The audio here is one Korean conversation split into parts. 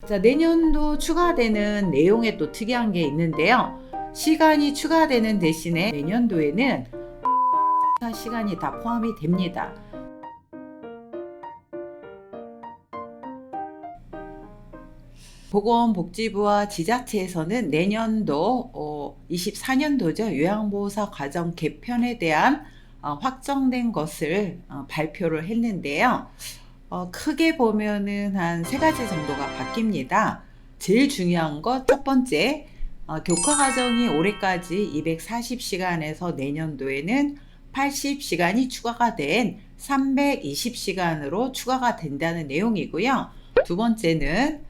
자, 내년도 추가되는 내용에 또 특이한 게 있는데요. 시간이 추가되는 대신에 내년도에는 시간이 다 포함이 됩니다. 보건복지부와 지자체에서는 내년도 24년도죠. 요양보호사 과정 개편에 대한 확정된 것을 발표를 했는데요. 크게 보면은 한 3가지 정도가 바뀝니다. 제일 중요한 것 첫 번째, 교과 과정이 올해까지 240시간에서 내년도에는 80시간이 추가가 된 320시간으로 추가가 된다는 내용이고요. 두 번째는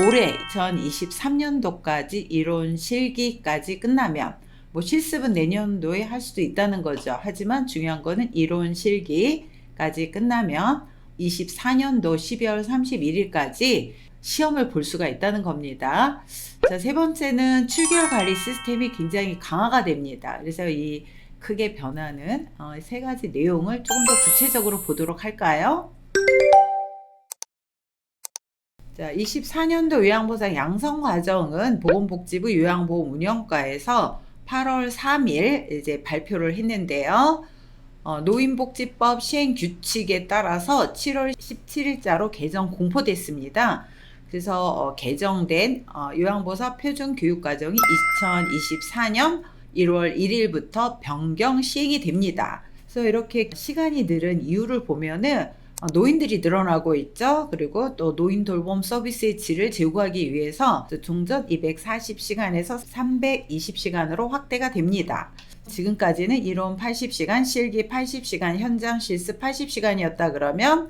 올해 2023년도까지 이론 실기까지 끝나면 실습은 내년도에 할 수도 있다는 거죠. 하지만 중요한 거는 이론 실기까지 끝나면 24년도 12월 31일까지 시험을 볼 수가 있다는 겁니다. 자, 세 번째는 7개월 관리 시스템이 굉장히 강화가 됩니다. 그래서 이 크게 변하는 3가지 내용을 조금 더 구체적으로 보도록 할까요? 자, 24년도 요양보호사 양성과정은 보건복지부 요양보호운영과에서 8월 3일 이제 발표를 했는데요. 노인복지법 시행규칙에 따라서 7월 17일자로 개정 공포됐습니다. 그래서 개정된 요양보호사 표준교육과정이 2024년 1월 1일부터 변경 시행이 됩니다. 그래서 이렇게 시간이 늘은 이유를 보면은 노인들이 늘어나고 있죠. 그리고 또 노인 돌봄 서비스의 질을 제고하기 위해서 종전 240시간에서 320시간으로 확대가 됩니다. 지금까지는 이론 80시간, 실기 80시간, 현장 실습 80시간이었다 그러면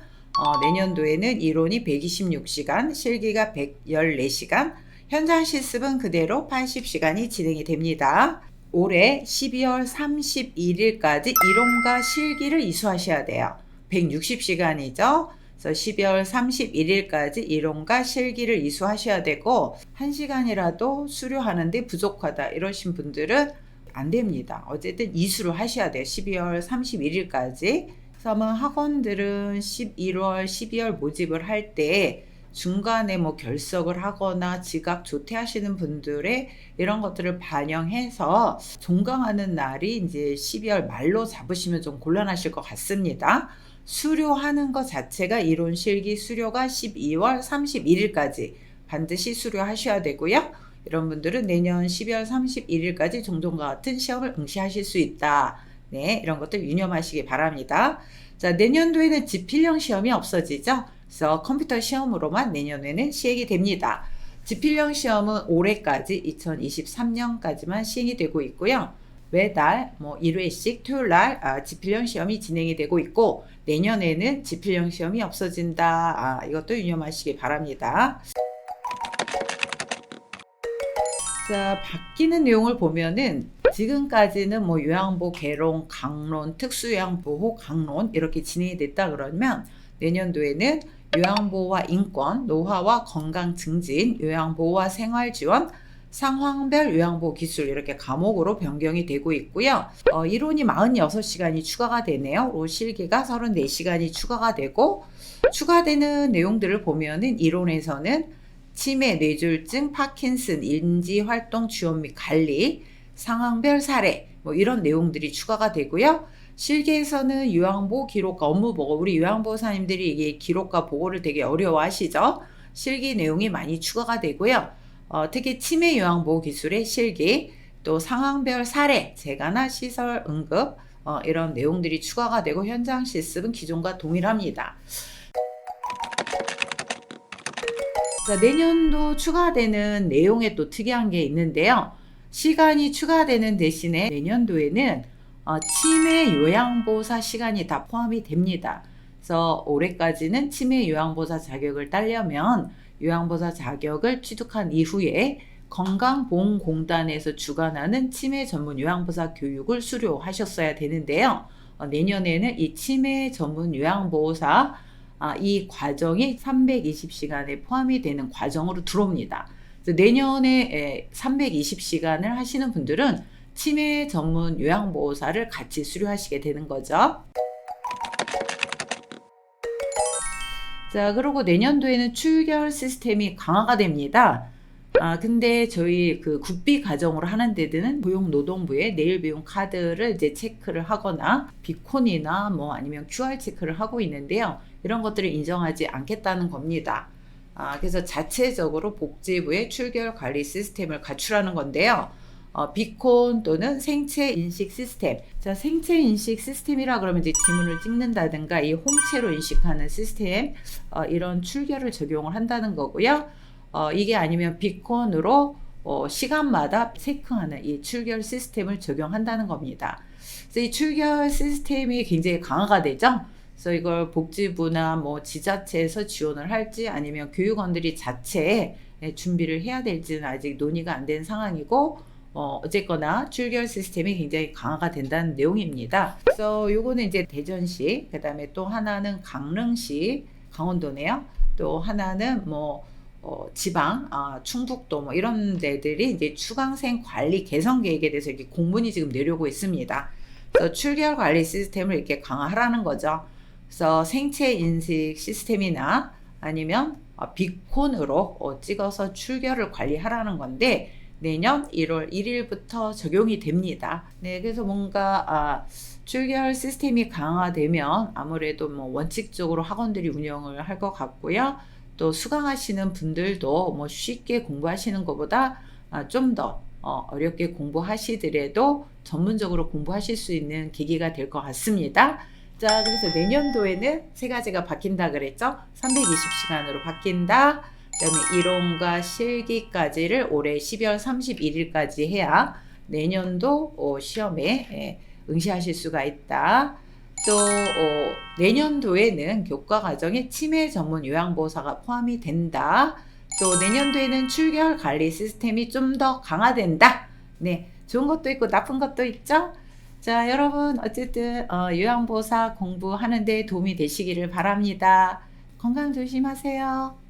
내년도에는 이론이 126시간, 실기가 114시간, 현장 실습은 그대로 80시간이 진행이 됩니다. 올해 12월 31일까지 이론과 실기를 이수하셔야 돼요. 160시간이죠. 그래서 12월 31일까지 이론과 실기를 이수하셔야 되고 1시간이라도 수료하는데 부족하다 이러신 분들은 안 됩니다. 어쨌든 이수를 하셔야 돼요. 12월 31일까지. 그래서 아마 학원들은 11월, 12월 모집을 할 때 중간에 결석을 하거나 지각 조퇴하시는 분들의 이런 것들을 반영해서 종강하는 날이 이제 12월 말로 잡으시면 좀 곤란하실 것 같습니다. 수료하는 것 자체가 이론 실기 수료가 12월 31일까지 반드시 수료하셔야 되고요. 이런 분들은 내년 12월 31일까지 종전과 같은 시험을 응시하실 수 있다. 네, 이런 것들 유념하시기 바랍니다. 자, 내년도에는 지필형 시험이 없어지죠. 그래서 컴퓨터 시험으로만 내년에는 시행이 됩니다. 지필형 시험은 올해까지 2023년까지만 시행이 되고 있고요. 매달 1회씩 토요일날 지필형 시험이 진행이 되고 있고 내년에는 지필형 시험이 없어진다. 이것도 유념하시기 바랍니다. 자, 바뀌는 내용을 보면은 지금까지는 요양보 개론, 강론, 특수요양보호 강론 이렇게 진행이 됐다 그러면 내년도에는 요양보호와 인권, 노화와 건강 증진, 요양보호와 생활지원, 상황별 요양보호 기술 이렇게 과목으로 변경이 되고 있고요. 이론이 46시간이 추가가 되네요. 실기가 34시간이 추가가 되고 추가되는 내용들을 보면은 이론에서는 치매, 뇌졸중, 파킨슨, 인지활동 지원 및 관리, 상황별 사례 이런 내용들이 추가가 되고요. 실기에서는 요양보호 기록과 업무보고 우리 요양보호사님들이 이게 기록과 보고를 되게 어려워하시죠. 실기 내용이 많이 추가가 되고요. 특히 치매 요양보호 기술의 실기, 또 상황별 사례, 재가나 시설 응급 이런 내용들이 추가가 되고 현장 실습은 기존과 동일합니다. 자, 내년도 추가되는 내용에 또 특이한 게 있는데요. 시간이 추가되는 대신에 내년도에는 치매 요양보호사 시간이 다 포함이 됩니다. 그래서 올해까지는 치매 요양보호사 자격을 따려면 요양보호사 자격을 취득한 이후에 건강보험공단에서 주관하는 치매 전문 요양보호사 교육을 수료하셨어야 되는데요. 내년에는 이 치매 전문 요양보호사 이 과정이 320시간에 포함이 되는 과정으로 들어옵니다. 내년에 320시간을 하시는 분들은 치매 전문 요양보호사를 같이 수료하시게 되는 거죠. 자, 그리고 내년도에는 출결 시스템이 강화가 됩니다. 근데 저희 그 국비 가정으로 하는 데들은 고용노동부에 내일비용 카드를 이제 체크를 하거나 비콘이나 뭐 아니면 QR 체크를 하고 있는데요. 이런 것들을 인정하지 않겠다는 겁니다. 그래서 자체적으로 복지부의 출결 관리 시스템을 갖추라는 건데요. 비콘 또는 생체 인식 시스템. 자, 생체 인식 시스템이라 그러면 이제 지문을 찍는다든가 이 홍채로 인식하는 시스템, 이런 출결을 적용을 한다는 거고요. 이게 아니면 비콘으로 시간마다 체크하는 이 출결 시스템을 적용한다는 겁니다. 그래서 이 출결 시스템이 굉장히 강화가 되죠. 그래서 이걸 복지부나 뭐 지자체에서 지원을 할지 아니면 교육원들이 자체에 준비를 해야 될지는 아직 논의가 안 된 상황이고, 어쨌거나 출결 시스템이 굉장히 강화가 된다는 내용입니다. 그래서 요거는 이제 대전시, 그 다음에 또 하나는 강릉시, 강원도네요. 또 하나는 뭐 지방, 충북도 뭐 이런 데들이 이제 추강생 관리 개선 계획에 대해서 이렇게 공문이 지금 내려오고 있습니다. 그래서 출결 관리 시스템을 이렇게 강화하라는 거죠. 그래서 생체 인식 시스템이나 아니면 비콘으로 찍어서 출결을 관리하라는 건데 내년 1월 1일부터 적용이 됩니다. 네, 그래서 뭔가 출결 시스템이 강화되면 아무래도 뭐 원칙적으로 학원들이 운영을 할 것 같고요. 또 수강하시는 분들도 뭐 쉽게 공부하시는 것보다 좀 더 어렵게 공부하시더라도 전문적으로 공부하실 수 있는 계기가 될 것 같습니다. 자, 그래서 내년도에는 세 가지가 바뀐다 그랬죠? 320시간으로 바뀐다. 그다음에 이론과 실기까지를 올해 12월 31일까지 해야 내년도 시험에 응시하실 수가 있다. 또 내년도에는 교과 과정에 치매 전문 요양보호사가 포함이 된다. 또 내년도에는 출결 관리 시스템이 좀 더 강화된다. 네, 좋은 것도 있고 나쁜 것도 있죠. 자, 여러분 어쨌든 요양보호사 공부하는 데 도움이 되시기를 바랍니다. 건강 조심하세요.